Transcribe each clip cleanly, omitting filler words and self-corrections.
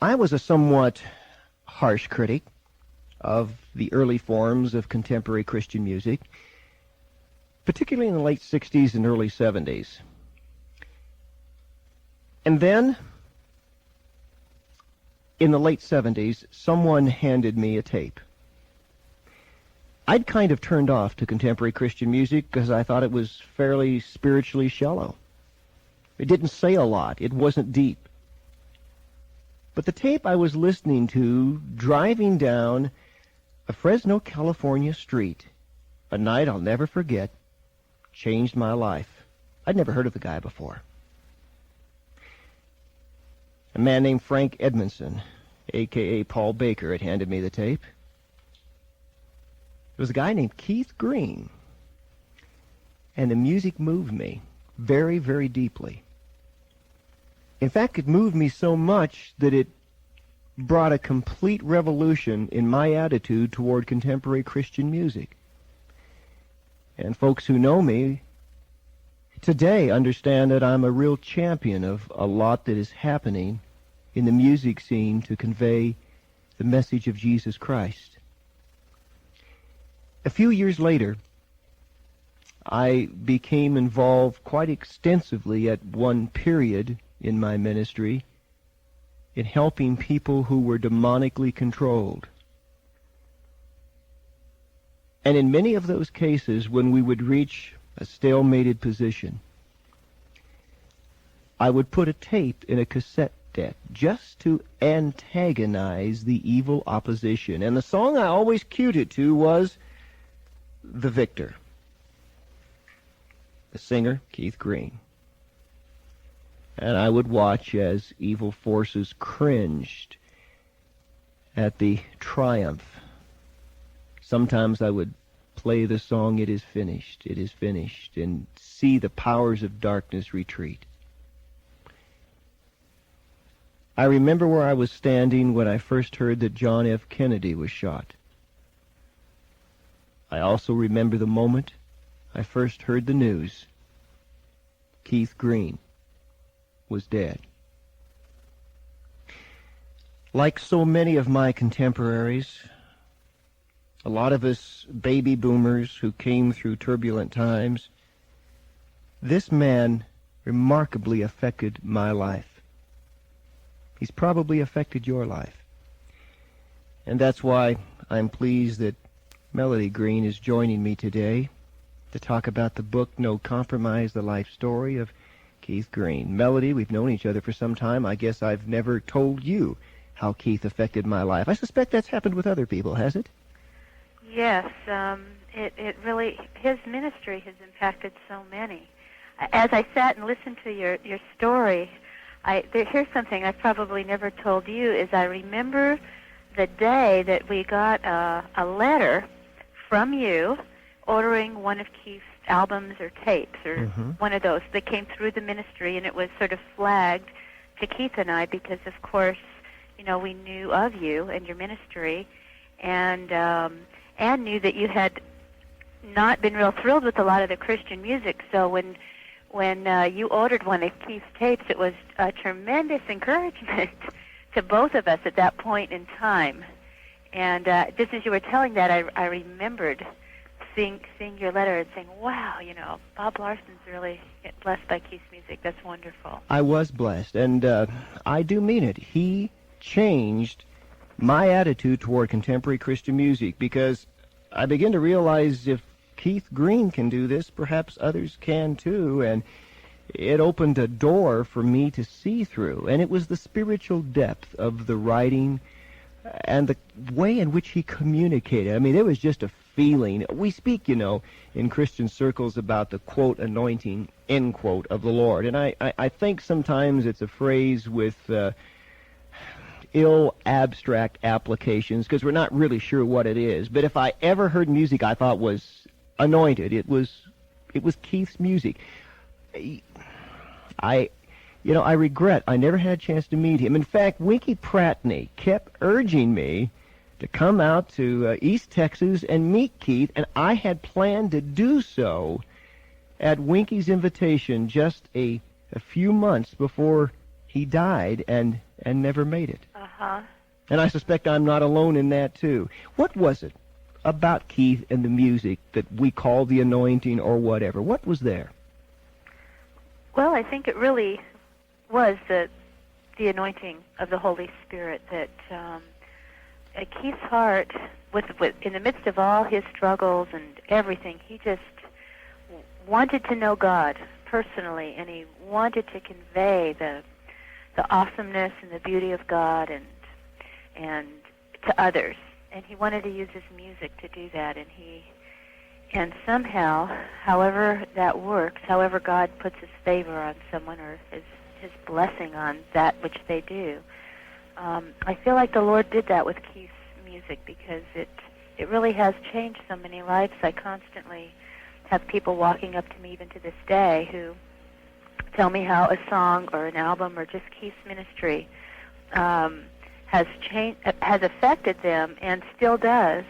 I was a somewhat harsh critic of the early forms of contemporary Christian music, particularly in the late 60s and early 70s. And then, in the late 70s, someone handed me a tape. I'd kind of turned off to contemporary Christian music because I thought it was fairly spiritually shallow. It didn't say a lot. It wasn't deep. But the tape I was listening to, driving down a Fresno, California street, a night I'll never forget, changed my life. I'd never heard of the guy before. A man named Frank Edmondson, a.k.a. Paul Baker, had handed me the tape. There was a guy named Keith Green, and the music moved me very, very deeply. In fact, it moved me so much that it brought a complete revolution in my attitude toward contemporary Christian music. And folks who know me today understand that I'm a real champion of a lot that is happening in the music scene to convey the message of Jesus Christ. A few years later, I became involved quite extensively at one period in my ministry in helping people who were demonically controlled. And in many of those cases, when we would reach a stalemated position, I would put a tape in a cassette deck just to antagonize the evil opposition. And the song I always cued it to was The Victor. The singer, Keith Green. And I would watch as evil forces cringed at the triumph. Sometimes I would play the song, It Is Finished, and see the powers of darkness retreat. I remember where I was standing when I first heard that John F. Kennedy was shot. I also remember the moment I first heard the news. Keith Green was dead. Like so many of my contemporaries, a lot of us baby boomers who came through turbulent times, this man remarkably affected my life. He's probably affected your life. And that's why I'm pleased that Melody Green is joining me today to talk about the book No Compromise, the life story of Keith Green. Melody, we've known each other for some time. I guess I've never told you how Keith affected my life. I suspect that's happened with other people, has it? Yes, it really, his ministry has impacted so many. As I sat and listened to your story, here's something I probably never told you, is I remember the day that we got a letter from you ordering one of Keith's albums or tapes or one of those that came through the ministry, and it was sort of flagged to Keith and I because, of course, you know, we knew of you and your ministry, and knew that you had not been real thrilled with a lot of the Christian music. So when you ordered one of Keith's tapes, it was a tremendous encouragement to both of us at that point in time. And just as you were telling that, I remembered seeing your letter and saying, wow, you know, Bob Larson's really blessed by Keith's music. That's wonderful. I was blessed, and I do mean it. He changed my attitude toward contemporary Christian music, because I begin to realize if Keith Green can do this, perhaps others can too, and it opened a door for me to see through, and it was the spiritual depth of the writing and the way in which he communicated. I mean, it was just a feeling. We speak, you know, in Christian circles about the, quote, anointing, end quote, of the Lord, and I think sometimes it's a phrase with ill abstract applications because we're not really sure what it is. But if I ever heard music I thought was anointed, it was Keith's music. I regret I never had a chance to meet him. In fact, Winky Pratney kept urging me to come out to East Texas and meet Keith, and I had planned to do so at Winky's invitation just a few months before he died and never made it. Uh-huh. And I suspect I'm not alone in that, too. What was it about Keith and the music that we call the anointing or whatever? What was there? Well, I think it really was the anointing of the Holy Spirit that Keith's heart, with in the midst of all his struggles and everything, he just wanted to know God personally, and he wanted to convey the awesomeness and the beauty of God and to others. And he wanted to use his music to do that, and somehow, however that works, however God puts his favor on someone or his blessing on that which they do, I feel like the Lord did that with Keith's music, because it really has changed so many lives. I constantly have people walking up to me even to this day who tell me how a song or an album or just Keith's ministry has affected them and still does.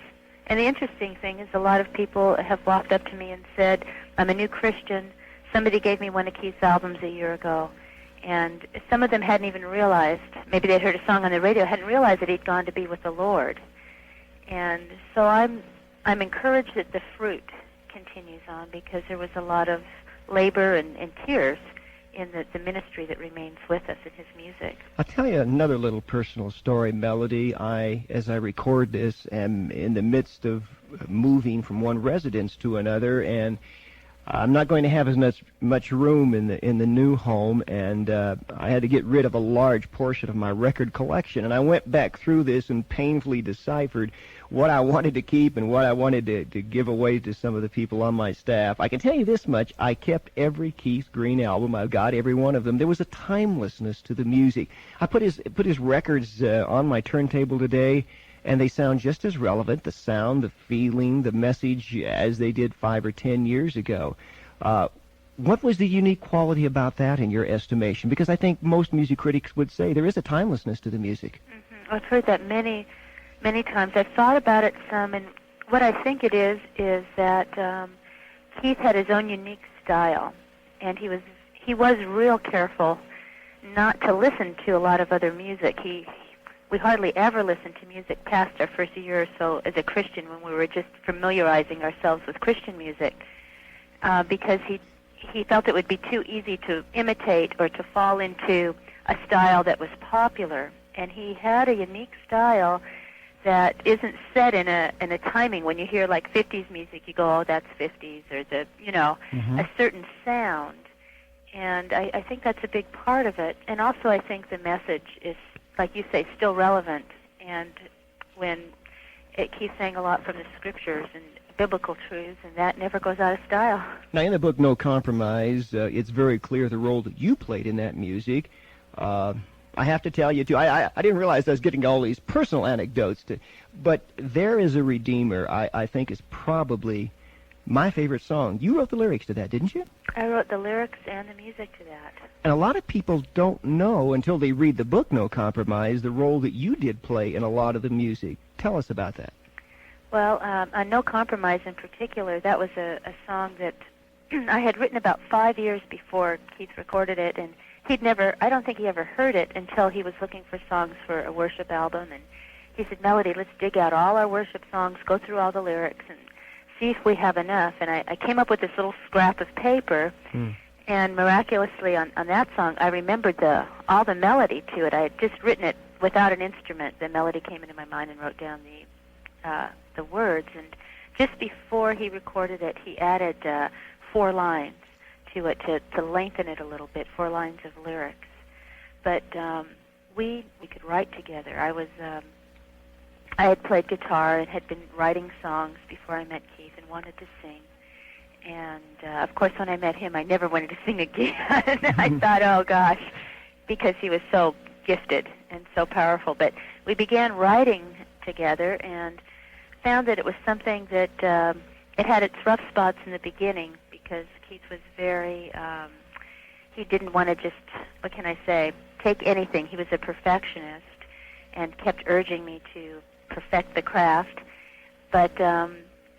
And the interesting thing is a lot of people have walked up to me and said, I'm a new Christian. Somebody gave me one of Keith's albums a year ago. And some of them hadn't even realized, maybe they'd heard a song on the radio, hadn't realized that he'd gone to be with the Lord. And so I'm encouraged that the fruit continues on, because there was a lot of labor and tears in the ministry that remains with us in his music. I'll tell you another little personal story, Melody. As I record this, am in the midst of moving from one residence to another, and I'm not going to have as much room in the new home, and I had to get rid of a large portion of my record collection. And I went back through this and painfully deciphered what I wanted to keep and what I wanted to give away to some of the people on my staff. I can tell you this much: I kept every Keith Green album. I've got every one of them. There was a timelessness to the music. I put his records on my turntable today, and they sound just as relevant, the sound, the feeling, the message, as they did 5 or 10 years ago. What was the unique quality about that in your estimation? Because I think most music critics would say there is a timelessness to the music. Mm-hmm. I've heard that many times. I've thought about it some, and what I think it is that Keith had his own unique style, and he was real careful not to listen to a lot of other music. We hardly ever listened to music past our first year or so as a Christian, when we were just familiarizing ourselves with Christian music, because he felt it would be too easy to imitate or to fall into a style that was popular. And he had a unique style that isn't set in a timing. When you hear like 50s music, you go, oh, that's 50s, or a certain sound. And I think that's a big part of it. And also I think the message is, like you say, still relevant. And when Keith sang a lot from the scriptures and biblical truths, and that never goes out of style. Now, in the book No Compromise, it's very clear the role that you played in that music. I have to tell you, too, I didn't realize I was getting all these personal anecdotes, but There Is a Redeemer, I think, is probably my favorite song. You wrote the lyrics to that, didn't you? I wrote the lyrics and the music to that. And a lot of people don't know, until they read the book No Compromise, the role that you did play in a lot of the music. Tell us about that. Well, on No Compromise in particular, that was a song that I had written about 5 years before Keith recorded it, and I don't think he ever heard it until he was looking for songs for a worship album. And he said, Melody, let's dig out all our worship songs, go through all the lyrics, and see if we have enough. And I came up with this little scrap of paper, and miraculously on that song, I remembered all the melody to it. I had just written it without an instrument. The melody came into my mind and wrote down the words. And just before he recorded it, he added 4 lines to it to lengthen it a little bit, 4 lines of lyrics. But we could write together. I had played guitar and had been writing songs before I met Keith and wanted to sing. And, of course, when I met him, I never wanted to sing again. I thought, oh, gosh, because he was so gifted and so powerful. But we began writing together and found that it was something that it had its rough spots in the beginning, because Keith was very, he didn't want to just, what can I say, take anything. He was a perfectionist and kept urging me to perfect the craft. But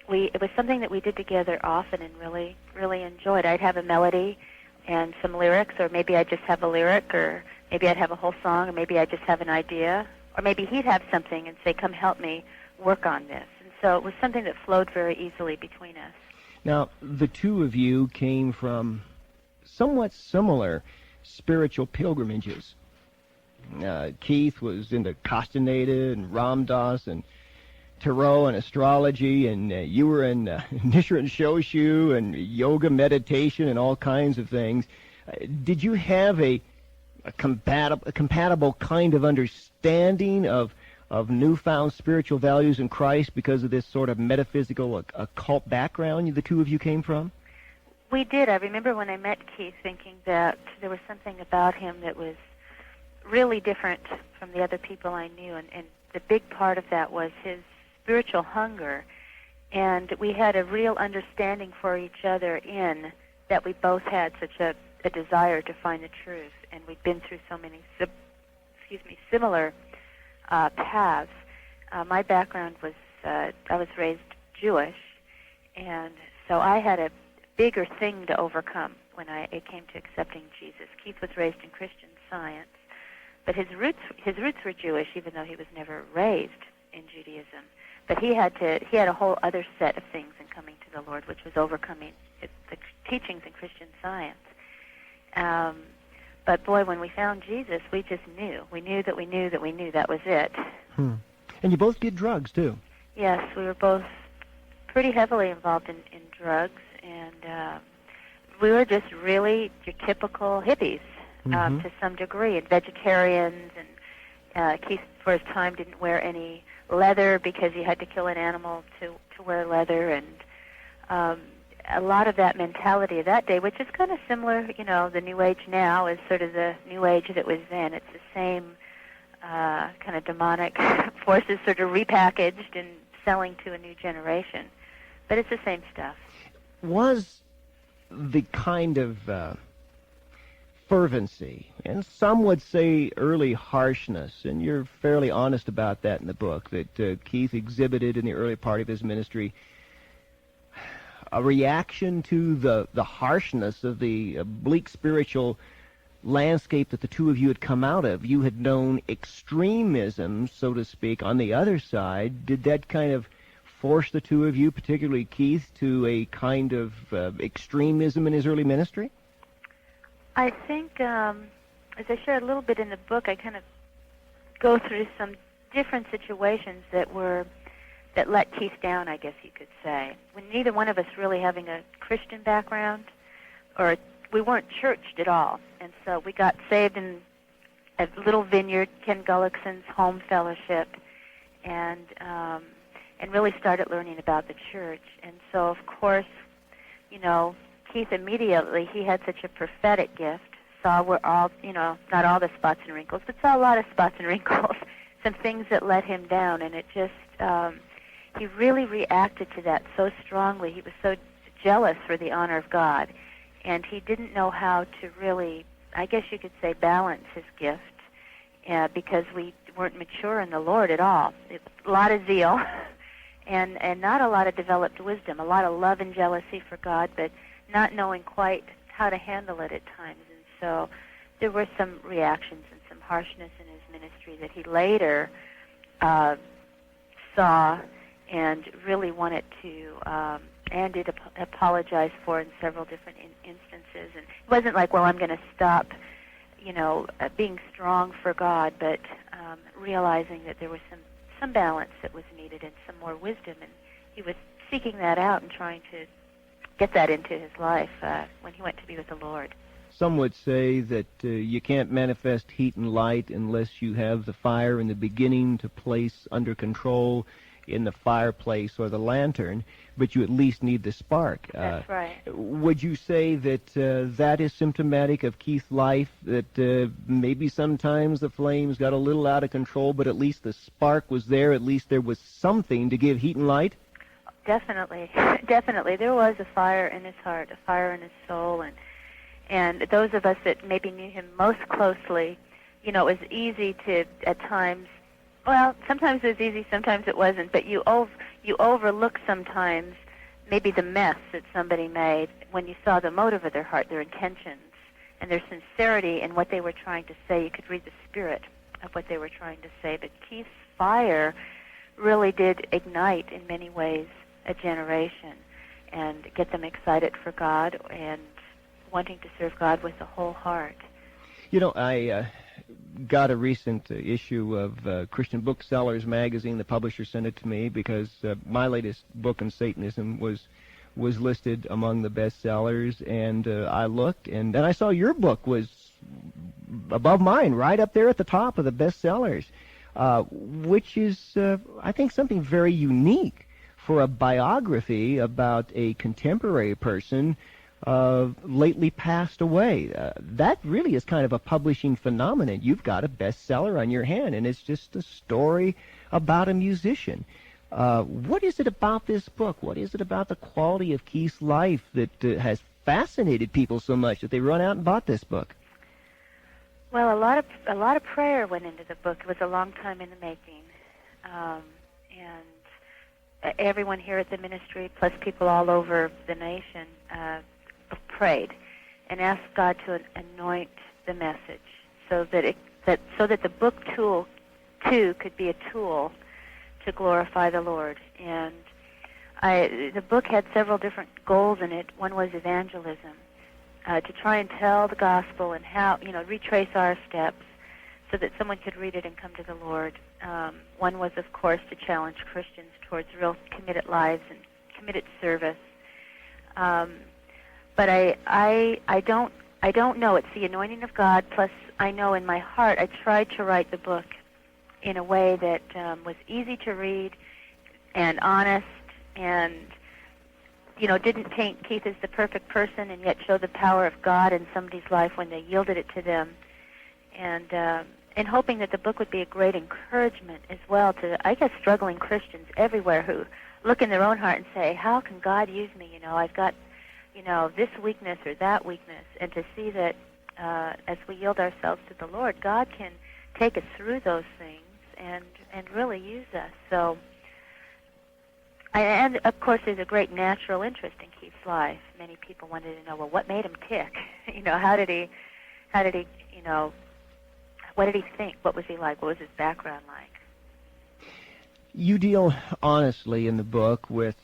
it was something that we did together often and really, really enjoyed. I'd have a melody and some lyrics, or maybe I'd just have a lyric, or maybe I'd have a whole song, or maybe I'd just have an idea, or maybe he'd have something and say, come help me work on this. And so it was something that flowed very easily between us. Now, the two of you came from somewhat similar spiritual pilgrimages. Keith was into Castaneda and Ram Dass and tarot and astrology, and you were in Nichiren Shoshu and yoga, meditation, and all kinds of things. Did you have a compatible kind of understanding of newfound spiritual values in Christ because of this sort of metaphysical occult background the two of you came from? We did. I remember when I met Keith thinking that there was something about him that was really different from the other people I knew, and the big part of that was his spiritual hunger, and we had a real understanding for each other in that we both had such a desire to find the truth, and we'd been through so many similar paths. My background was I was raised Jewish, and so I had a bigger thing to overcome when it came to accepting Jesus. Keith was raised in Christian Science, but his roots were Jewish, even though he was never raised in Judaism. But he had a whole other set of things in coming to the Lord, which was overcoming the teachings in Christian Science. But boy, when we found Jesus, we just knew. We knew that we knew that we knew that was it. And you both did drugs, too. Yes, we were both pretty heavily involved in drugs, and we were just really your typical hippies to some degree, and vegetarians, and Keith, for his time, didn't wear any leather because you had to kill an animal to wear leather, and a lot of that mentality of that day, which is kind of similar, the New Age now is sort of the New Age that was then. It's the same kind of demonic forces sort of repackaged and selling to a new generation. But it's the same stuff. Was the kind of fervency, and some would say early harshness, and you're fairly honest about that in the book, that Keith exhibited in the early part of his ministry, a reaction to the harshness of the bleak spiritual landscape that the two of you had come out of? You had known extremism, so to speak, on the other side. Did that kind of force the two of you, particularly Keith, to a kind of extremism in his early ministry? I think, as I shared a little bit in the book, I kind of go through some different situations that let Keith down, I guess you could say. When neither one of us really having a Christian background, or we weren't churched at all, and so we got saved in a little vineyard, Ken Gullickson's home fellowship, and really started learning about the church. And so, of course, Keith immediately, he had such a prophetic gift, saw where all, not all the spots and wrinkles, but saw a lot of spots and wrinkles, some things that let him down, and it just, he really reacted to that so strongly. He was so jealous for the honor of God, and he didn't know how to really, I guess you could say, balance his gift, because we weren't mature in the Lord at all. A lot of zeal, and not a lot of developed wisdom, a lot of love and jealousy for God, but not knowing quite how to handle it at times. And so there were some reactions and some harshness in his ministry that he later saw and really wanted to, and did apologize for in several different instances. And it wasn't like, well, I'm going to stop, being strong for God, but realizing that there was some balance that was needed and some more wisdom, and he was seeking that out and trying to get that into his life when he went to be with the Lord. Some would say that you can't manifest heat and light unless you have the fire in the beginning to place under control in the fireplace or the lantern, but you at least need the spark. That's right. Would you say that that is symptomatic of Keith's life, that maybe sometimes the flames got a little out of control, but at least the spark was there, at least there was something to give heat and light? Definitely. Definitely. There was a fire in his heart, a fire in his soul, and those of us that maybe knew him most closely, it was easy to, at times, well, sometimes it was easy, sometimes it wasn't, but you overlook sometimes maybe the mess that somebody made when you saw the motive of their heart, their intentions, and their sincerity in what they were trying to say. You could read the spirit of what they were trying to say. But Keith's fire really did ignite, in many ways, a generation and get them excited for God and wanting to serve God with the whole heart. You know, I got a recent issue of Christian Booksellers magazine. The publisher sent it to me because my latest book on Satanism was listed among the bestsellers, and I looked, and then I saw your book was above mine, right up there at the top of the bestsellers, which is, I think, something very unique for a biography about a contemporary person lately passed away. That really is kind of a publishing phenomenon. You've got a bestseller on your hand, and it's just a story about a musician. What is it about this book? What is it about the quality of Keith's life that has fascinated people so much that they run out and bought this book? Well, a lot of prayer went into the book. It was a long time in the making, and everyone here at the ministry, plus people all over the nation, prayed and asked God to anoint the message so that the book tool too could be a tool to glorify the Lord. And the book had several different goals in it. One was evangelism, to try and tell the gospel and how, retrace our steps so that someone could read it and come to the Lord. One was, of course, to challenge Christians towards real committed lives and committed service. But I don't know. It's the anointing of God. Plus, I know in my heart I tried to write the book in a way that was easy to read and honest, and didn't paint Keith as the perfect person, and yet show the power of God in somebody's life when they yielded it to them, and hoping that the book would be a great encouragement as well to, I guess, struggling Christians everywhere who look in their own heart and say, how can God use me? I've got this weakness or that weakness, and to see that as we yield ourselves to the Lord, God can take us through those things and really use us. So, and of course, there's a great natural interest in Keith's life. Many people wanted to know, well, what made him tick? How did he, what did he think? What was he like? What was his background like? You deal honestly in the book with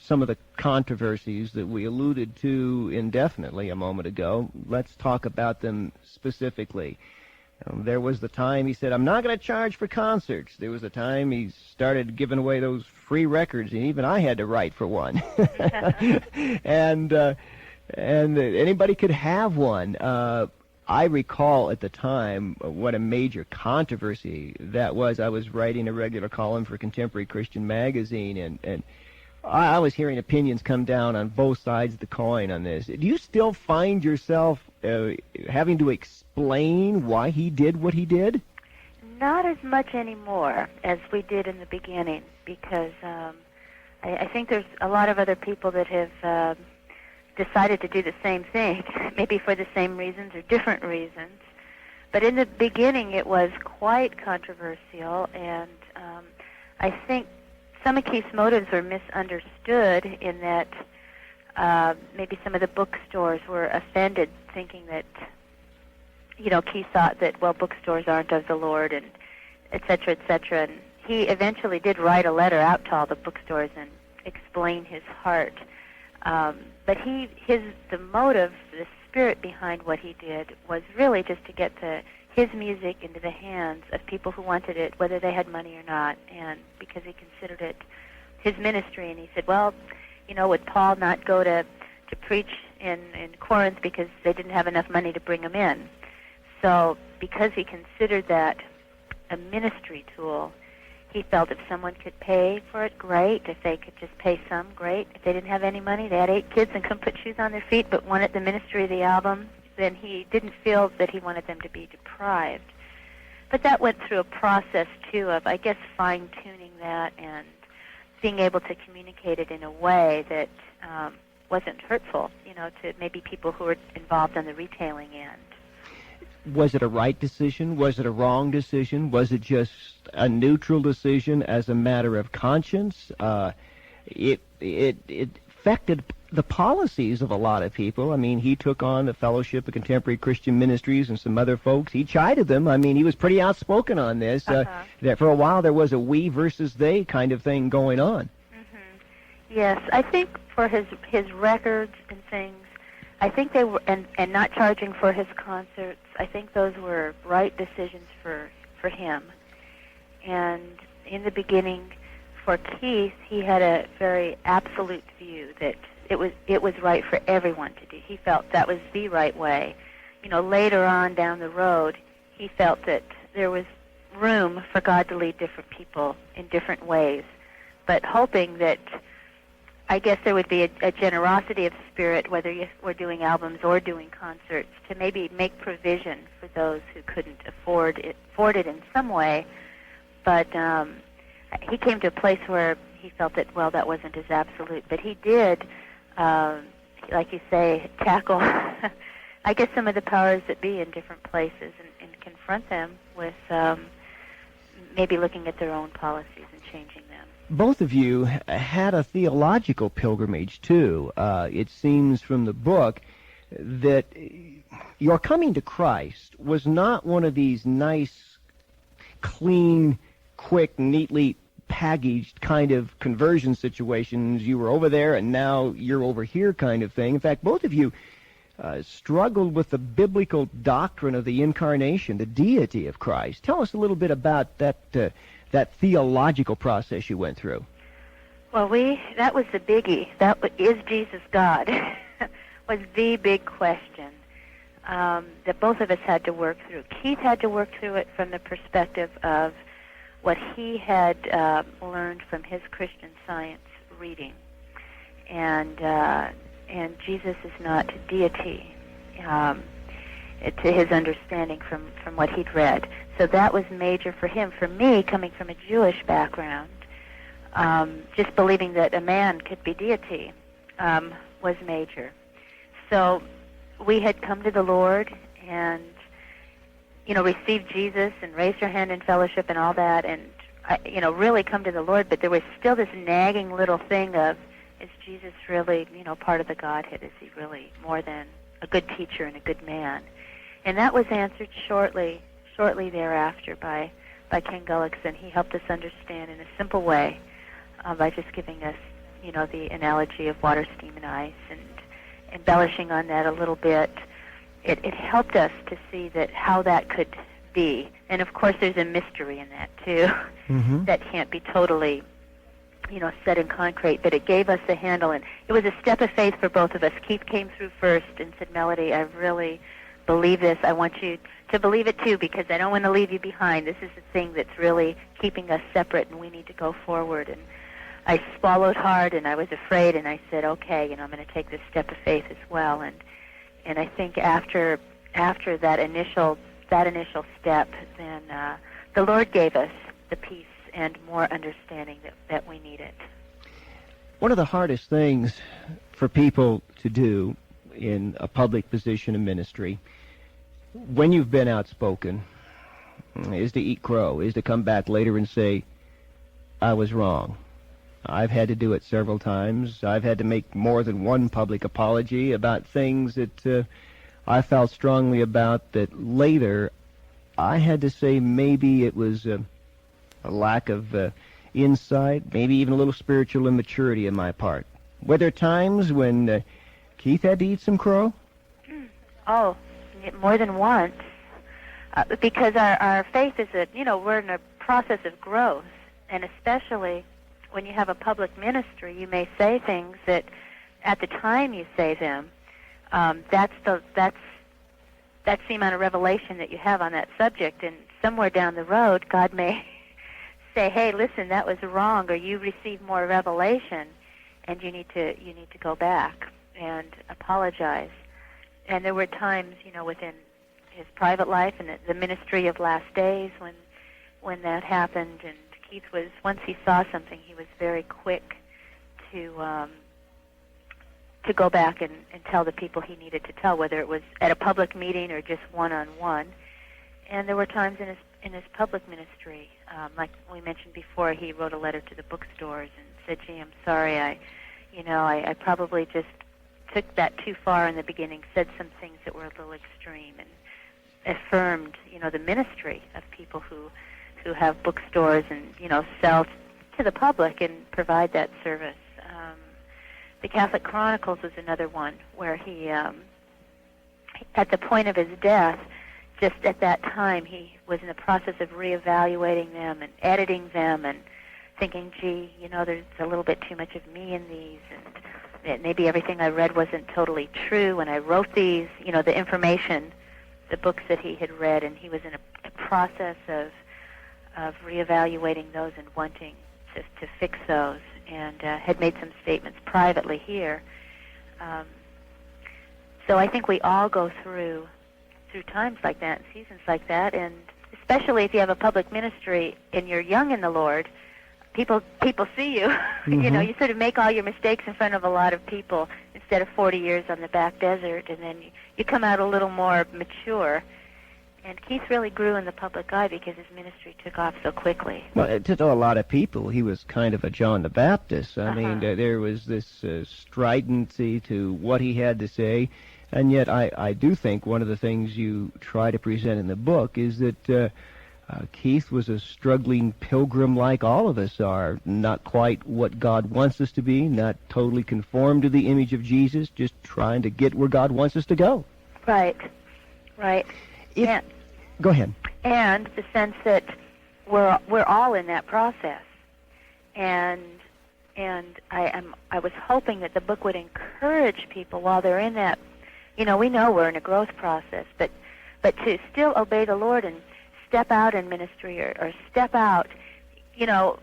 some of the controversies that we alluded to indefinitely a moment ago. Let's talk about them specifically. There was the time he said, I'm not going to charge for concerts. There was the time he started giving away those free records, and even I had to write for one. and anybody could have one. I recall at the time what a major controversy that was. I was writing a regular column for Contemporary Christian Magazine, and I was hearing opinions come down on both sides of the coin on this. Do you still find yourself having to explain why he did what he did? Not as much anymore as we did in the beginning, because I think there's a lot of other people that have decided to do the same thing, maybe for the same reasons or different reasons. But in the beginning, it was quite controversial, and I think some of Keith's motives were misunderstood in that maybe some of the bookstores were offended, thinking that, Keith thought that, well, bookstores aren't of the Lord, and et cetera, et cetera. And he eventually did write a letter out to all the bookstores and explain his heart. But the motive, the spirit behind what he did was really just to get his music into the hands of people who wanted it, whether they had money or not, and because he considered it his ministry. And he said, well, would Paul not go to preach in Corinth because they didn't have enough money to bring him in? So because he considered that a ministry tool, he felt if someone could pay for it, great. If they could just pay some, great. If they didn't have any money, they had 8 kids and couldn't put shoes on their feet but wanted the ministry of the album, then he didn't feel that he wanted them to be deprived. But that went through a process, too, of, I guess, fine-tuning that and being able to communicate it in a way that wasn't hurtful, to maybe people who were involved on the retailing end. Was it a right decision? Was it a wrong decision? Was it just a neutral decision as a matter of conscience? It affected the policies of a lot of people. I mean, he took on the Fellowship of Contemporary Christian Ministries and some other folks. He chided them. I mean, he was pretty outspoken on this. That for a while there was a we versus they kind of thing going on. Yes, I think for his records and things, I think they were, and not charging for his concerts, I think those were right decisions for him. And in the beginning, for Keith, he had a very absolute view that it was right for everyone to do. He felt that was the right way. You know, later on down the road, he felt that there was room for God to lead different people in different ways, but hoping that, I guess, there would be a generosity of spirit, whether you were doing albums or doing concerts, to maybe make provision for those who couldn't afford it in some way. But he came to a place where he felt that, well, that wasn't as absolute. But he did, like you say, tackle, I guess, some of the powers that be in different places and confront them with maybe looking at their own policies and changing them. Both of you had a theological pilgrimage, too. It seems from the book that your coming to Christ was not one of these nice, clean, quick, neatly packaged kind of conversion situations. You were over there and now you're over here kind of thing. In fact, both of you struggled with the biblical doctrine of the incarnation, the deity of Christ. Tell us a little bit about that theological process you went through. Well, that was the biggie. Is Jesus God? Was the big question that both of us had to work through. Keith had to work through it from the perspective of what he had learned from his Christian Science reading, and Jesus is not deity to his understanding from what he'd read. So that was major for him. For me, coming from a Jewish background, just believing that a man could be deity was major. So we had come to the Lord and, received Jesus and raised our hand in fellowship and all that, and, really come to the Lord. But there was still this nagging little thing of, is Jesus really, part of the Godhead? Is he really more than a good teacher and a good man? And that was answered shortly thereafter by Ken Gullickson. He helped us understand in a simple way by just giving us, the analogy of water, steam, and ice, and embellishing on that a little bit. It helped us to see that how that could be. And of course, there's a mystery in that too, that can't be totally, set in concrete. But it gave us a handle, and it was a step of faith for both of us. Keith came through first and said, "Melody, I really believe this. I want you to believe it too, because I don't want to leave you behind. This is the thing that's really keeping us separate, and we need to go forward." And I swallowed hard, and I was afraid, and I said, "Okay, I'm going to take this step of faith as well." And I think after that initial step, then the Lord gave us the peace and more understanding that we needed. One of the hardest things for people to do in a public position of ministry, when you've been outspoken, is to eat crow, is to come back later and say, "I was wrong." I've had to do it several times. I've had to make more than one public apology about things that I felt strongly about, that later I had to say maybe it was a lack of insight, maybe even a little spiritual immaturity on my part. Were there times when Keith had to eat some crow? Oh, more than once. Because our faith is we're in a process of growth, and especially when you have a public ministry, you may say things that, at the time you say them, that's the amount of revelation that you have on that subject, and somewhere down the road, God may say, "Hey, listen, that was wrong," or you receive more revelation, and you need to go back and apologize. And there were times, within his private life and the ministry of last days when that happened, and Keith was, once he saw something, he was very quick to go back and tell the people he needed to tell, whether it was at a public meeting or just one-on-one. And there were times in his public ministry, like we mentioned before, he wrote a letter to the bookstores and said, "Gee, I'm sorry, I probably just took that too far in the beginning, said some things that were a little extreme, and affirmed, the ministry of people who have bookstores and, sell to the public and provide that service. The Catholic Chronicles was another one where he, at the point of his death, just at that time, he was in the process of reevaluating them and editing them and thinking, gee, there's a little bit too much of me in these, and maybe everything I read wasn't totally true when I wrote these, the information, the books that he had read, and he was in a process of reevaluating those and wanting to fix those, and had made some statements privately here. So I think we all go through times like that, and seasons like that, and especially if you have a public ministry and you're young in the Lord, people see you. Mm-hmm. You sort of make all your mistakes in front of a lot of people instead of 40 years on the back desert, and then you come out a little more mature. And Keith really grew in the public eye because his ministry took off so quickly. Well, to a lot of people, he was kind of a John the Baptist. I mean, there was this stridency to what he had to say. And yet I do think one of the things you try to present in the book is that Keith was a struggling pilgrim like all of us are, not quite what God wants us to be, not totally conformed to the image of Jesus, just trying to get where God wants us to go. Right. Go ahead. And the sense that we're all in that process. And I was hoping that the book would encourage people while they're in that. We know we're in a growth process, but to still obey the Lord and step out in ministry or step out,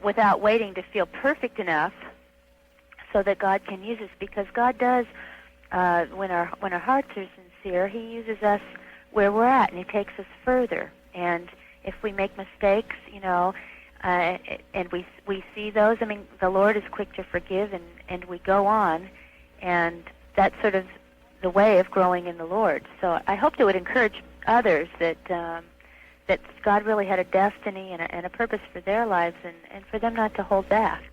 without waiting to feel perfect enough so that God can use us, because God does, when our hearts are sincere, He uses us where we're at, and He takes us further. And if we make mistakes, and we see those, the Lord is quick to forgive, and we go on, and that's sort of the way of growing in the Lord. So I hoped it would encourage others that God really had a destiny and a purpose for their lives, and for them not to hold back.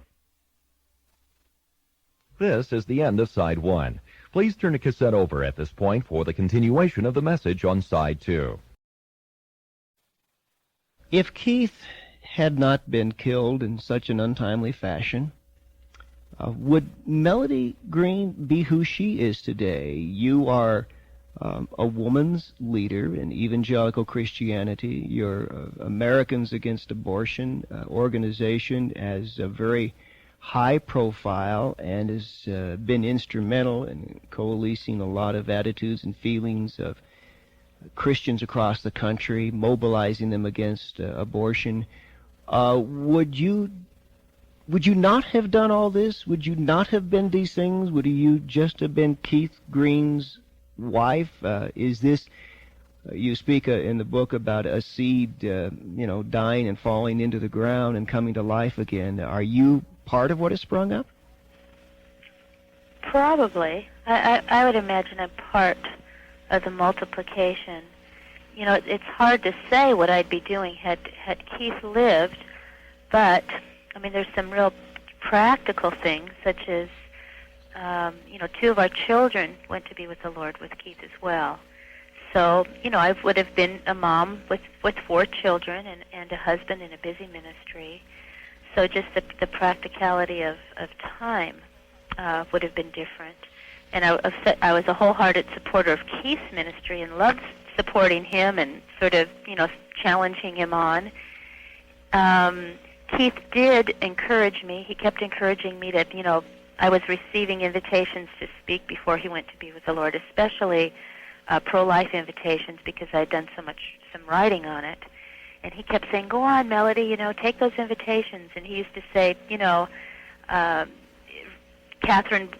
This is the end of Side 1. Please turn the cassette over at this point for the continuation of the message on Side 2. If Keith had not been killed in such an untimely fashion, would Melody Green be who she is today? You are a woman's leader in evangelical Christianity. Your Americans Against Abortion organization has a very high profile and has been instrumental in coalescing a lot of attitudes and feelings of Christians across the country, mobilizing them against abortion. Would you not have done all this? Would you not have been these things? Would you just have been Keith Green's wife? Is this, you speak in the book about a seed, dying and falling into the ground and coming to life again. Are you part of what has sprung up? Probably. I would imagine a part of the multiplication. It's hard to say what I'd be doing had Keith lived, but there's some real practical things, such as, 2 of our children went to be with the Lord with Keith as well. So, I would have been a mom with 4 children and a husband in a busy ministry. So just the practicality of time would have been different. And I was a wholehearted supporter of Keith's ministry and loved supporting him and sort of, challenging him on. Keith did encourage me. He kept encouraging me to, I was receiving invitations to speak before he went to be with the Lord, especially pro-life invitations, because I'd done some writing on it. And he kept saying, go on, Melody, take those invitations. And he used to say,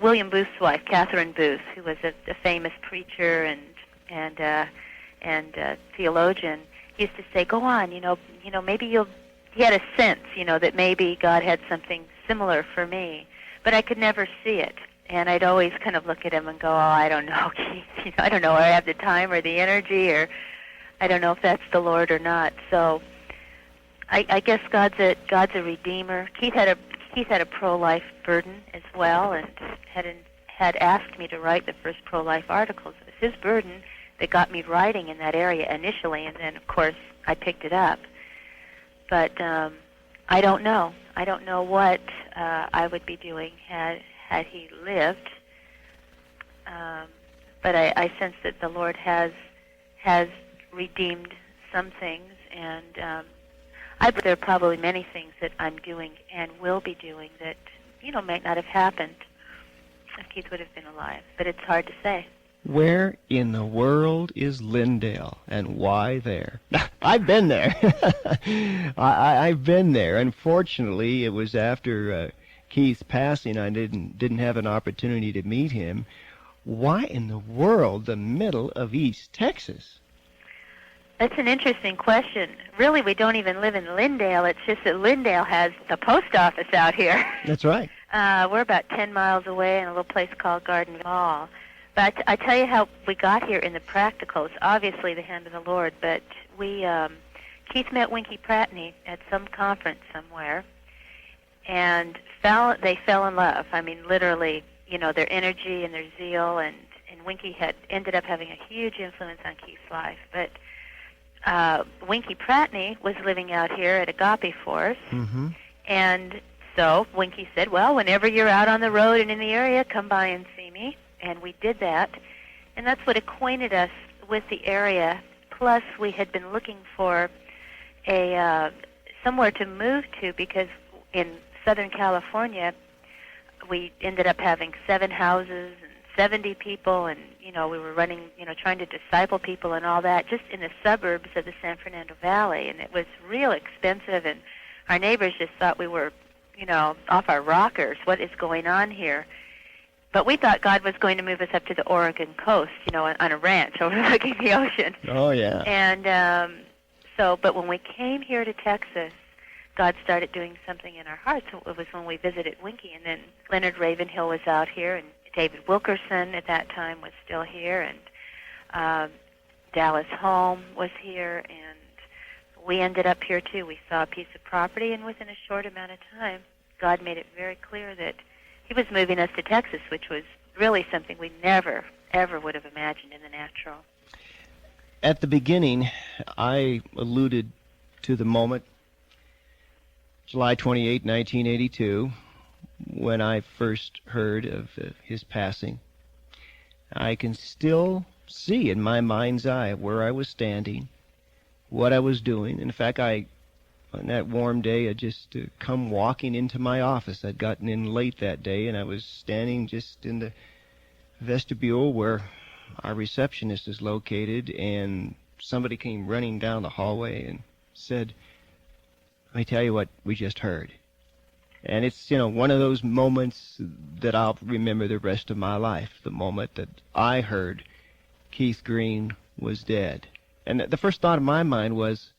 William Booth's wife, Catherine Booth, who was a famous preacher and theologian, he used to say, go on, maybe he had a sense, that maybe God had something similar for me. But I could never see it. And I'd always kind of look at him and go, I don't know, Keith, I don't know, I have the time or the energy, or I don't know if that's the Lord or not. So I guess God's a redeemer. Keith had a pro-life burden as well, and had asked me to write the first pro-life articles. It was his burden that got me writing in that area initially, and then, of course, I picked it up. But I don't know. I don't know what I would be doing had he lived. But I sense that the Lord has redeemed some things, and I believe there are probably many things that I'm doing and will be doing that, might not have happened if Keith would have been alive. But it's hard to say. Where in the world is Lindale, and why there? I've been there. I've been there. Unfortunately, it was after Keith's passing. I didn't have an opportunity to meet him. Why in the world the middle of East Texas? That's an interesting question. Really, we don't even live in Lindale. It's just that Lindale has the post office out here. That's right. We're about 10 miles away in a little place called Garden Mall. But I tell you how we got here in the practical. It's obviously the hand of the Lord, but Keith met Winky Pratney at some conference somewhere, and they fell in love. I mean, literally, their energy and their zeal, and Winky had ended up having a huge influence on Keith's life. But Winky Pratney was living out here at Agape Force, and so Winky said, well, whenever you're out on the road and in the area, come by and see me. And we did that, and that's what acquainted us with the area. Plus, we had been looking for somewhere to move to, because in Southern California, we ended up having 7 houses and 70 people, and we were running, trying to disciple people and all that, just in the suburbs of the San Fernando Valley, and it was real expensive, and our neighbors just thought we were, off our rockers. What is going on here? But we thought God was going to move us up to the Oregon coast, on a ranch overlooking the ocean. Oh, yeah. And but when we came here to Texas, God started doing something in our hearts. It was when we visited Winky, and then Leonard Ravenhill was out here, and David Wilkerson at that time was still here, and Dallas Holm was here, and we ended up here too. We saw a piece of property, and within a short amount of time, God made it very clear that He was moving us to Texas, which was really something we never, ever would have imagined in the natural. At the beginning, I alluded to the moment, July 28, 1982, when I first heard of his passing. I can still see in my mind's eye where I was standing, what I was doing. In fact, on that warm day, I just come walking into my office. I'd gotten in late that day, and I was standing just in the vestibule where our receptionist is located, and somebody came running down the hallway and said, let me tell you what we just heard. And it's, one of those moments that I'll remember the rest of my life, the moment that I heard Keith Green was dead. And the first thought in my mind was,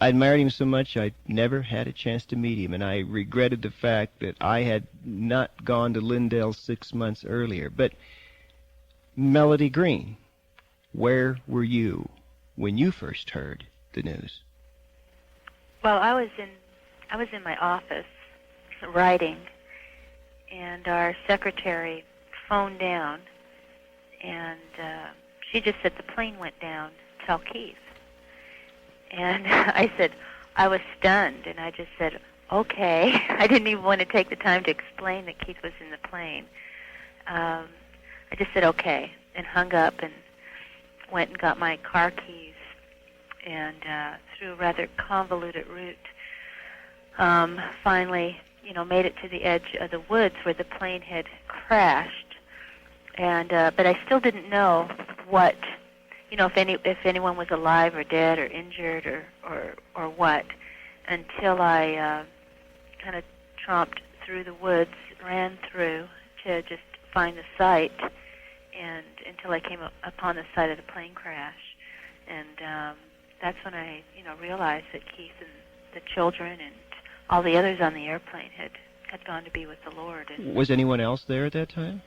I admired him so much I never had a chance to meet him, and I regretted the fact that I had not gone to Lindale 6 months earlier. But Melody Green, where were you when you first heard the news? Well, I was in my office writing, and our secretary phoned down, and she just said the plane went down. Tell Keith. And I said, I was stunned, and I just said, okay. I didn't even want to take the time to explain that Keith was in the plane. I just said, okay, and hung up and went and got my car keys, and through a rather convoluted route, finally, made it to the edge of the woods where the plane had crashed. And but I still didn't know what, if anyone was alive or dead or injured or what, until I kind of tromped through the woods, ran through to just find the site, and until I came upon the site of the plane crash. And that's when I, realized that Keith and the children and all the others on the airplane had gone to be with the Lord. And was anyone else there at that time?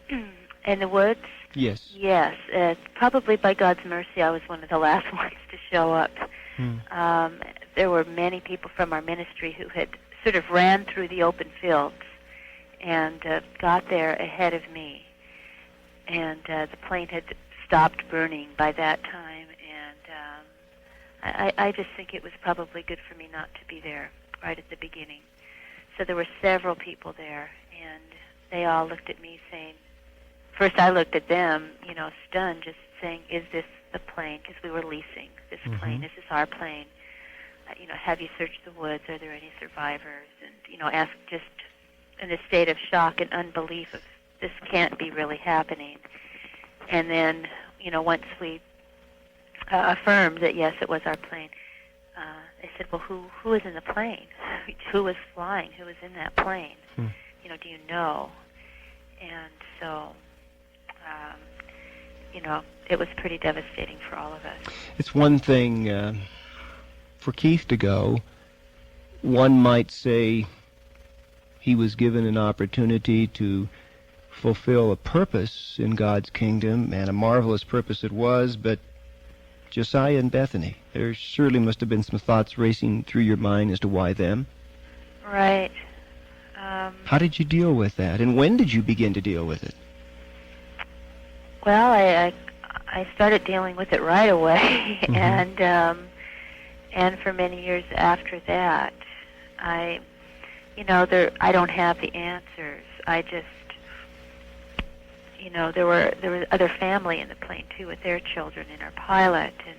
in the woods? Yes. Yes. Probably by God's mercy, I was one of the last ones to show up. There were many people from our ministry who had sort of ran through the open fields and got there ahead of me. And the plane had stopped burning by that time, and I just think it was probably good for me not to be there right at the beginning. So there were several people there, and they all looked at me saying, first I looked at them, stunned, just saying, is this the plane? Because we were leasing this plane. Is this our plane? Have you searched the woods? Are there any survivors? And, asked just in a state of shock and unbelief of this can't be really happening. And then, once we affirmed that, yes, it was our plane, they said, well, who was in the plane? Who was flying? Who was in that plane? Do you know? And so, it was pretty devastating for all of us. It's one thing for Keith to go. One might say he was given an opportunity to fulfill a purpose in God's kingdom, and a marvelous purpose it was, but Josiah and Bethany, there surely must have been some thoughts racing through your mind as to why them. Right. How did you deal with that, and when did you begin to deal with it? Well, I started dealing with it right away, and for many years after that, I don't have the answers. I just, there was other family in the plane too with their children and our pilot, and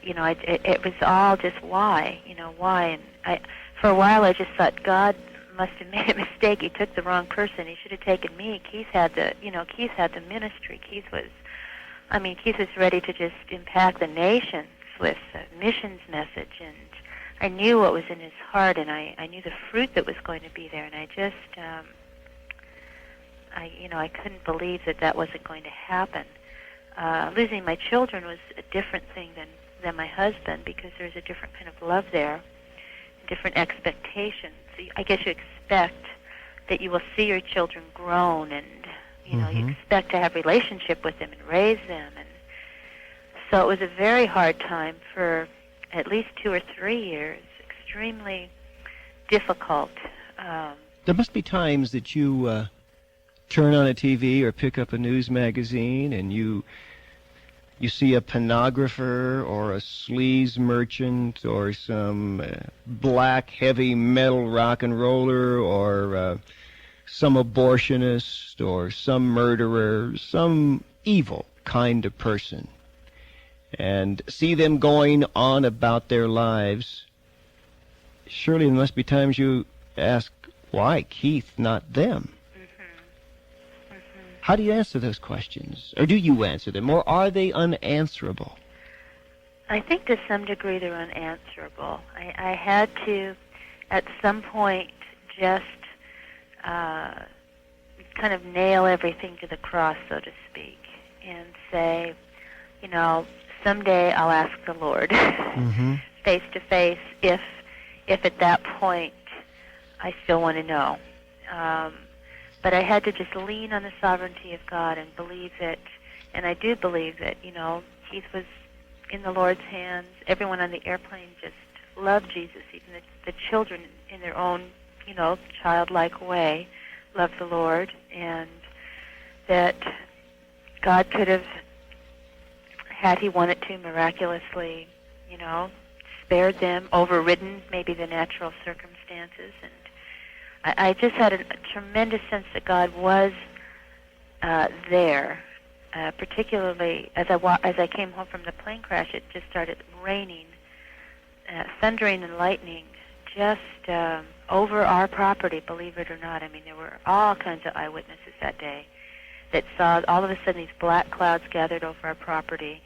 it was all just why, why. And for a while I just thought God must have made a mistake. He took the wrong person. He should have taken me. Keith had the ministry. Keith was ready to just impact the nations with a missions message, and I knew what was in his heart, and I knew the fruit that was going to be there, and I just, I couldn't believe that wasn't going to happen. Losing my children was a different thing than my husband, because there's a different kind of love there, different expectations. So I guess you expect that you will see your children grown, and you expect to have relationship with them and raise them, and so it was a very hard time for at least 2 or 3 years, extremely difficult. There must be times that you turn on a TV or pick up a news magazine and you see a pornographer or a sleaze merchant or some black heavy metal rock and roller or some abortionist or some murderer, some evil kind of person, and see them going on about their lives. Surely there must be times you ask, why Keith, not them? How do you answer those questions? Or do you answer them? Or are they unanswerable? I think to some degree they're unanswerable. I had to, at some point, just kind of nail everything to the cross, so to speak, and say, someday I'll ask the Lord face to face if at that point I still want to know. But I had to just lean on the sovereignty of God and believe that, and I do believe that, Keith was in the Lord's hands. Everyone on the airplane just loved Jesus, even the children in their own, childlike way loved the Lord, and that God could have, had he wanted to, miraculously, spared them, overridden maybe the natural circumstances. And I just had a tremendous sense that God was there, particularly as I came home from the plane crash. It just started raining, thundering and lightning, just over our property, believe it or not. I mean, there were all kinds of eyewitnesses that day that saw all of a sudden these black clouds gathered over our property,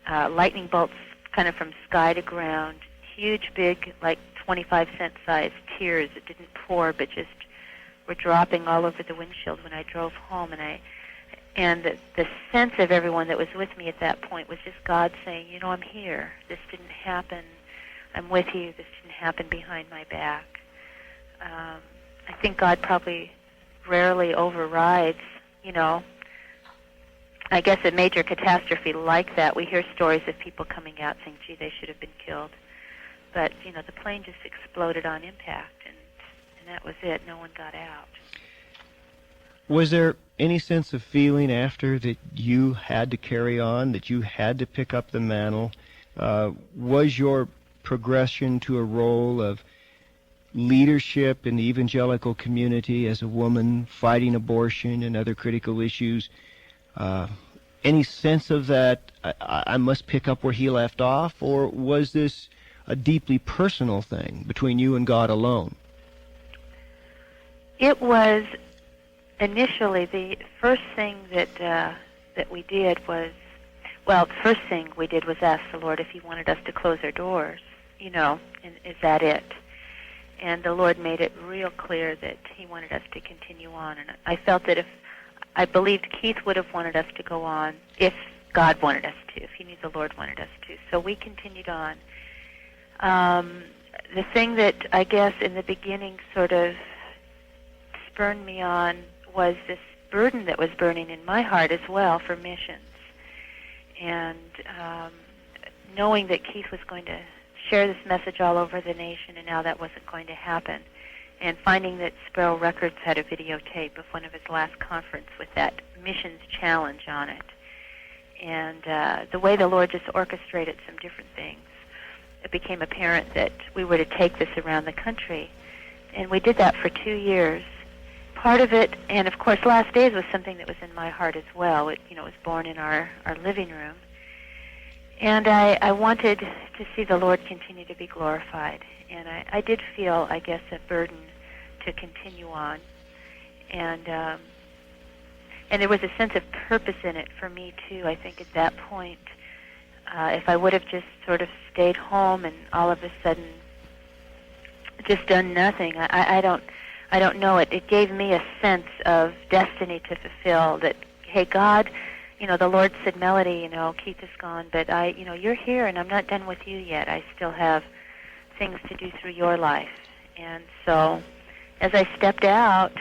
lightning bolts kind of from sky to ground, huge, big, like 25-cent size tears that didn't pour but just were dropping all over the windshield when I drove home. And the sense of everyone that was with me at that point was just God saying, I'm here. This didn't happen. I'm with you. This didn't happen behind my back. I think God probably rarely overrides, I guess a major catastrophe like that. We hear stories of people coming out saying, gee, they should have been killed. But, the plane just exploded on impact, and that was it. No one got out. Was there any sense of feeling after that you had to carry on, that you had to pick up the mantle? Was your progression to a role of leadership in the evangelical community as a woman fighting abortion and other critical issues, any sense of that, I must pick up where he left off, or was this a deeply personal thing between you and God alone? It was initially the first thing that we did was, well, the first thing we did was ask the Lord if he wanted us to close our doors, and is that it? And the Lord made it real clear that he wanted us to continue on. And I felt that I believed Keith would have wanted us to go on if God wanted us to, if he knew the Lord wanted us to. So we continued on. The thing that I guess in the beginning sort of spurred me on was this burden that was burning in my heart as well for missions. And knowing that Keith was going to share this message all over the nation, and now that wasn't going to happen. And finding that Sparrow Records had a videotape of one of his last conference with that missions challenge on it. And the way the Lord just orchestrated some different things, it became apparent that we were to take this around the country. And we did that for 2 years. Part of it, and of course Last Days was something that was in my heart as well. It was born in our living room. And I wanted to see the Lord continue to be glorified. And I did feel, I guess, a burden to continue on. And there was a sense of purpose in it for me, too, I think, at that point. If I would have just sort of stayed home and all of a sudden just done nothing, I don't know. It gave me a sense of destiny to fulfill that, hey, God, the Lord said, Melody, Keith is gone, but you're here and I'm not done with you yet. I still have things to do through your life. And so as I stepped out,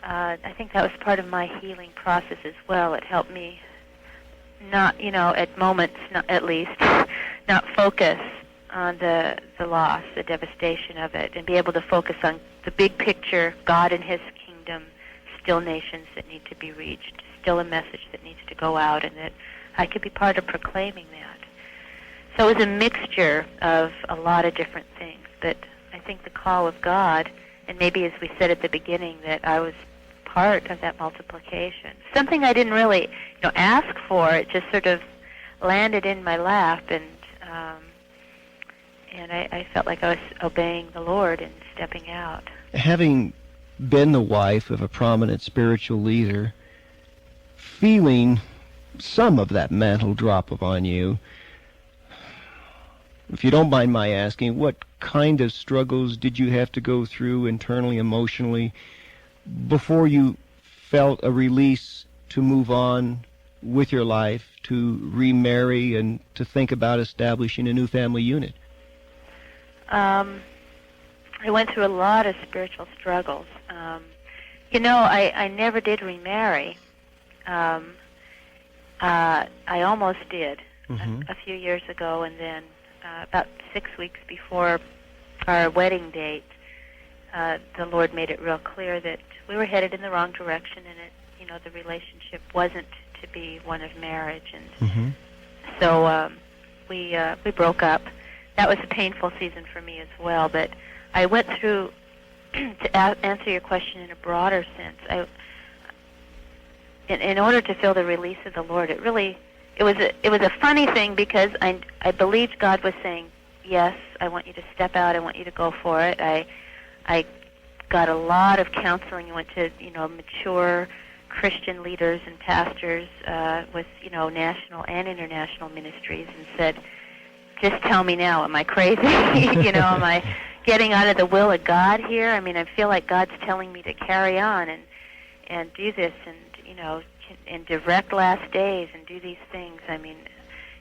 I think that was part of my healing process as well. It helped me not, at moments, at least, not focus on the loss, the devastation of it, and be able to focus on the big picture, God and his kingdom, still nations that need to be reached, still a message that needs to go out, and that I could be part of proclaiming that. So it was a mixture of a lot of different things, but I think the call of God, and maybe as we said at the beginning, that I was part of that multiplication. Something I didn't really, ask for. It just sort of landed in my lap, and I felt like I was obeying the Lord and stepping out. Having been the wife of a prominent spiritual leader, feeling some of that mantle drop upon you, if you don't mind my asking, what kind of struggles did you have to go through internally, emotionally, before you felt a release to move on with your life, to remarry, and to think about establishing a new family unit? I went through a lot of spiritual struggles. I never did remarry. I almost did a few years ago, and then about 6 weeks before our wedding date, the Lord made it real clear that we were headed in the wrong direction, and the relationship wasn't to be one of marriage, and so we broke up. That was a painful season for me as well, but I went through, to answer your question in a broader sense, in order to feel the release of the Lord, it was a funny thing, because I believed God was saying, yes, I want you to step out, I want you to go for it. I got a lot of counseling. I went to mature Christian leaders and pastors with national and international ministries, and said, just tell me now, am I crazy? Am I getting out of the will of God here? I mean, I feel like God's telling me to carry on and do this, and and direct last days and do these things. I mean,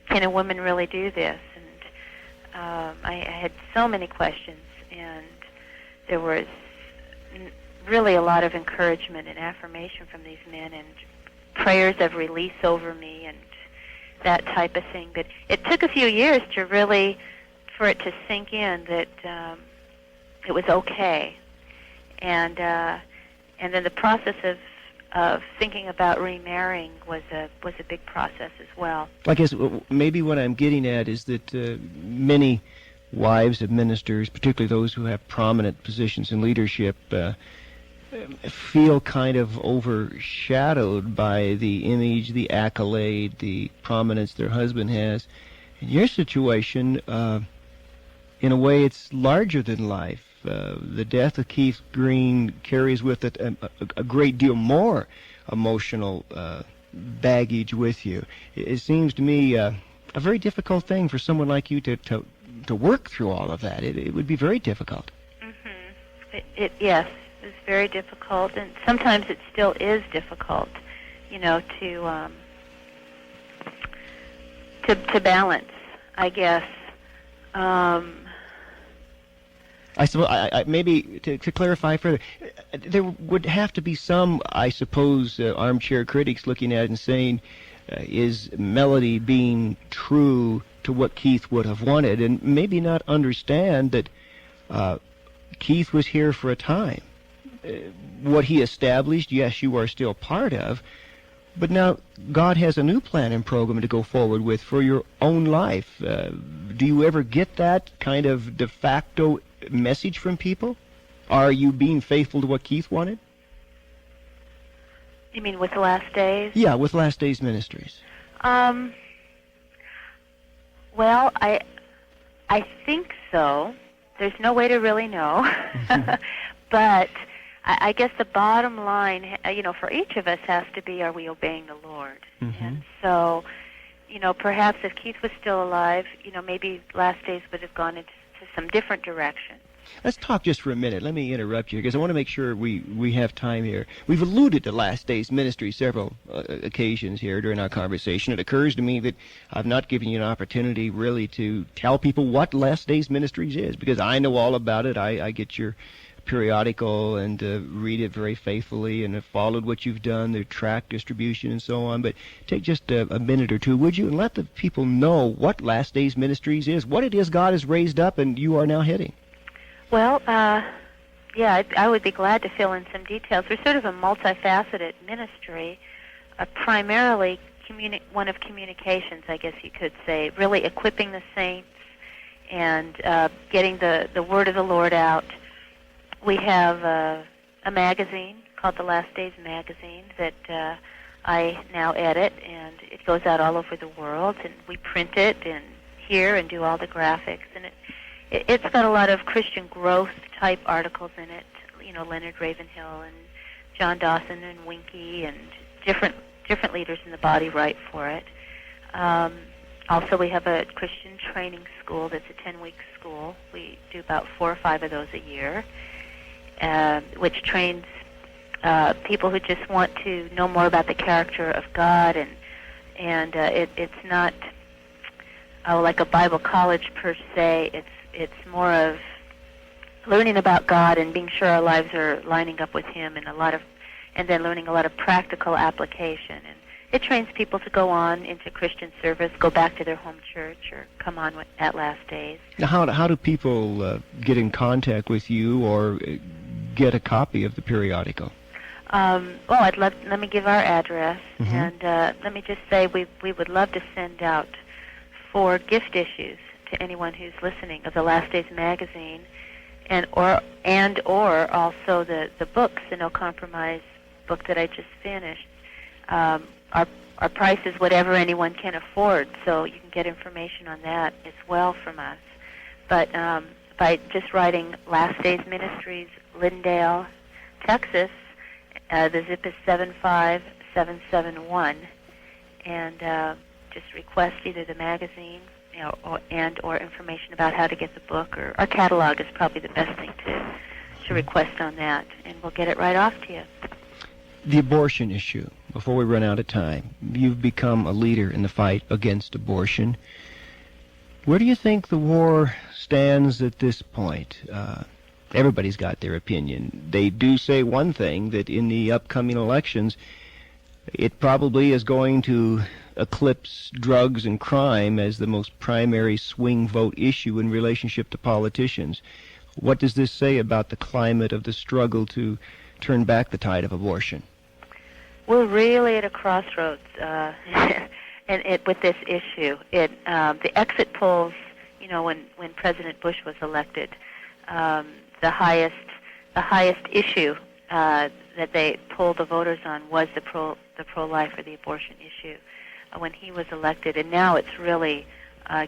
can a woman really do this? And I had so many questions, and there was really a lot of encouragement and affirmation from these men, and prayers of release over me, and that type of thing. But it took a few years for it to sink in that it was okay, and then the process thinking about remarrying was a big process as well. I guess maybe what I'm getting at is that many wives of ministers, particularly those who have prominent positions in leadership, feel kind of overshadowed by the image, the accolade, the prominence their husband has. In your situation, in a way, it's larger than life. The death of Keith Green carries with it a great deal more emotional baggage with you. It seems to me a very difficult thing for someone like you to work through all of that. It would be very difficult. Mm-hmm. Yes, it's very difficult, and sometimes it still is difficult, to balance, I guess. I suppose, maybe to clarify further, there would have to be some, I suppose, armchair critics looking at it and saying, is Melody being true to what Keith would have wanted, and maybe not understand that Keith was here for a time. What he established, yes, you are still part of, but now God has a new plan and program to go forward with for your own life. Do you ever get that kind of de facto message from people? Are you being faithful to what Keith wanted? You mean with the Last Days? Yeah, with Last Days Ministries. Well, I think so. There's no way to really know. But I guess the bottom line, for each of us has to be, are we obeying the Lord? Mm-hmm. And so, perhaps if Keith was still alive, maybe Last Days would have gone into some different direction. Let's talk just for a minute. Let me interrupt you because I want to make sure we have time here. We've alluded to Last Days Ministry several occasions here during our conversation. It occurs to me that I've not given you an opportunity really to tell people what Last Days Ministries is, because I know all about it. I get your periodical and read it very faithfully and have followed what you've done, the track distribution and so on. But take just a minute or two, would you, and let the people know what Last Days Ministries is, what it is God has raised up and you are now heading. Well, yeah, I would be glad to fill in some details. We're sort of a multifaceted ministry, primarily one of communications, I guess you could say, really equipping the saints and getting the word of the Lord out. We have a magazine called the Last Days Magazine that I now edit, and it goes out all over the world, and we print it and here and do all the graphics, and it's got a lot of Christian growth type articles in it. Leonard Ravenhill and John Dawson and Winky and different leaders in the body write for it. Also, we have a Christian training school that's a 10-week school. We do about 4 or 5 of those a year, which trains people who just want to know more about the character of God, and it's not like a Bible college per se. It's more of learning about God and being sure our lives are lining up with Him, and then learning a lot of practical application. And it trains people to go on into Christian service, go back to their home church, or come on at Last Days. Now, how do people get in contact with you or get a copy of the periodical? Let me give our address, Mm-hmm. and let me just say we would love to send out 4 gift issues to anyone who's listening of the Last Days magazine, and or also the books, the No Compromise book that I just finished. Our price is whatever anyone can afford, so you can get information on that as well from us. But by just writing Last Days Ministries, Lindale, Texas, the zip is 75771, and just request either the magazine, or information about how to get the book, or our catalog is probably the best thing to request on that, and we'll get it right off to you. The abortion issue, before we run out of time. You've become a leader in the fight against abortion. Where do you think the war stands at this point? Everybody's got their opinion. They do say one thing, that in the upcoming elections, it probably is going to eclipse drugs and crime as the most primary swing vote issue in relationship to politicians. What does this say about the climate of the struggle to turn back the tide of abortion? We're really at a crossroads, with this issue. The exit polls, when President Bush was elected, the highest issue that they polled the voters on was the pro-life or the abortion issue when he was elected, and now it's really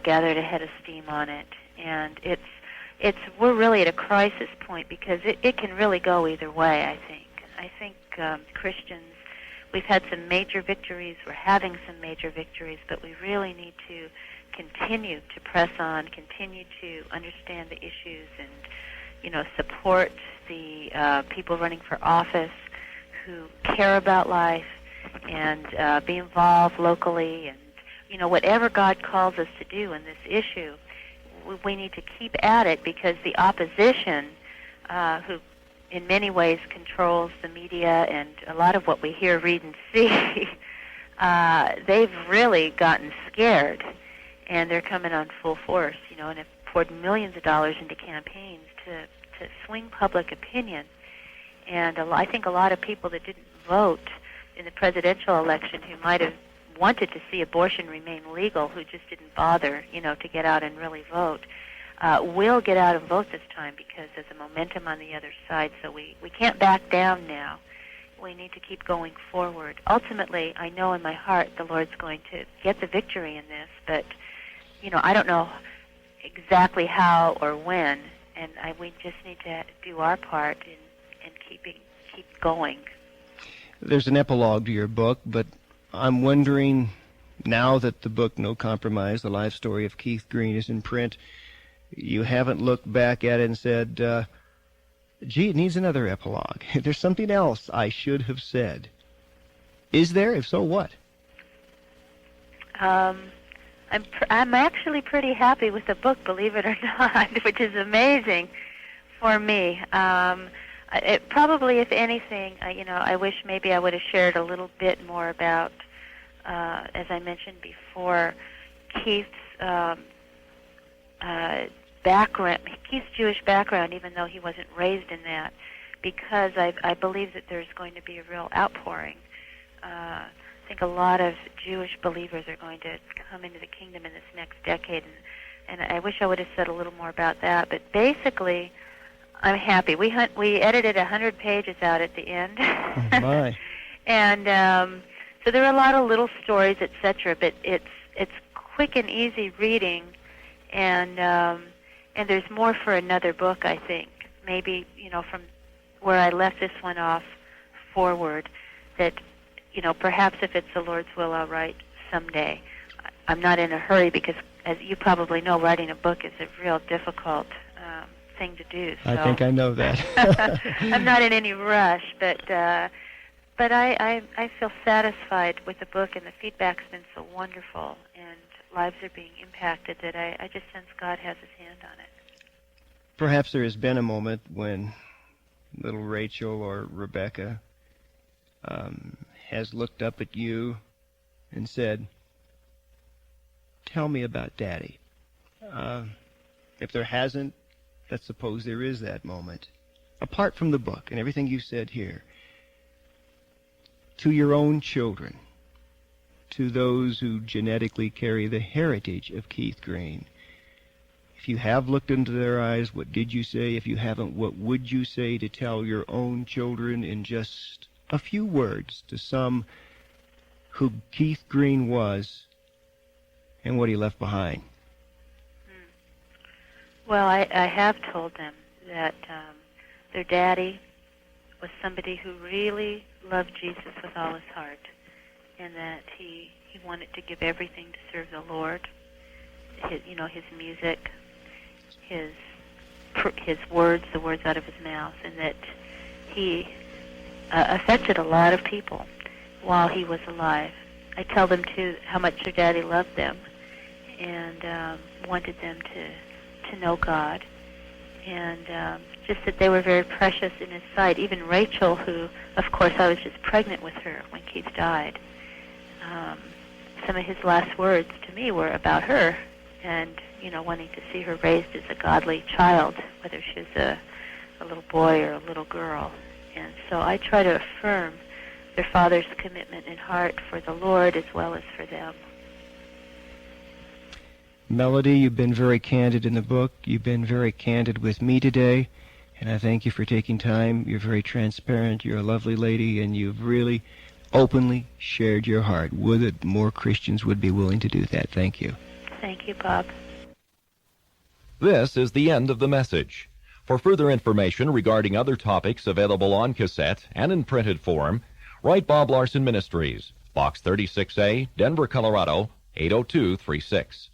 gathered a head of steam on it, and we're really at a crisis point because it can really go either way. I think Christians, we've had some major victories, we're having some major victories, but we really need to continue to press on, continue to understand the issues, and support the people running for office who care about life, and be involved locally, and whatever God calls us to do in this issue, we need to keep at it, because the opposition, who in many ways controls the media and a lot of what we hear, read, and see, they've really gotten scared, and they're coming on full force, and have poured millions of dollars into campaigns to swing public opinion. And I think a lot of people that didn't vote in the presidential election, who might have wanted to see abortion remain legal, who just didn't bother, to get out and really vote, will get out and vote this time, because there's a momentum on the other side. So we can't back down now. We need to keep going forward. Ultimately, I know in my heart the Lord's going to get the victory in this, but, I don't know exactly how or when, and we just need to do our part in keep going. There's an epilogue to your book, but I'm wondering, now that the book No Compromise, The Life Story of Keith Green, is in print, you haven't looked back at it and said, gee, it needs another epilogue. There's something else I should have said. Is there? If so, what? I'm actually pretty happy with the book, believe it or not, which is amazing for me. Probably, if anything, I wish maybe I would have shared a little bit more about, as I mentioned before, Keith's background, Keith's Jewish background, even though he wasn't raised in that, because I believe that there's going to be a real outpouring. I think a lot of Jewish believers are going to come into the kingdom in this next decade, and I wish I would have said a little more about that. But basically, I'm happy. We edited 100 pages out at the end. Oh, my. And so there are a lot of little stories, etc. But it's quick and easy reading, and there's more for another book, I think. Maybe from where I left this one off forward, that perhaps if it's the Lord's will, I'll write someday. I'm not in a hurry, because, as you probably know, writing a book is a real difficult thing to do. So I think I know that. I'm not in any rush, but I feel satisfied with the book, and the feedback's been so wonderful, and lives are being impacted, that I just sense God has his hand on it. Perhaps there has been a moment when little Rachel or Rebecca has looked up at you and said, tell me about Daddy. If there hasn't, let's suppose there is that moment. Apart from the book and everything you said here, to your own children, to those who genetically carry the heritage of Keith Green, if you have looked into their eyes, what did you say? If you haven't, what would you say to tell your own children in just a few words to sum who Keith Green was and what he left behind? Well, I have told them that their daddy was somebody who really loved Jesus with all his heart, and that he wanted to give everything to serve the Lord. His music, his words, the words out of his mouth, and that he affected a lot of people while he was alive. I tell them too how much their daddy loved them, and wanted them to know God, and just that they were very precious in his sight. Even Rachel, who, of course, I was just pregnant with her when Keith died. Some of his last words to me were about her, and wanting to see her raised as a godly child, whether she's a little boy or a little girl. And so I try to affirm their father's commitment and heart for the Lord as well as for them. Melody, you've been very candid in the book. You've been very candid with me today, and I thank you for taking time. You're very transparent. You're a lovely lady, and you've really openly shared your heart. Would that more Christians would be willing to do that. Thank you. Thank you, Bob. This is the end of the message. For further information regarding other topics available on cassette and in printed form, write Bob Larson Ministries, Box 36A, Denver, Colorado, 80236.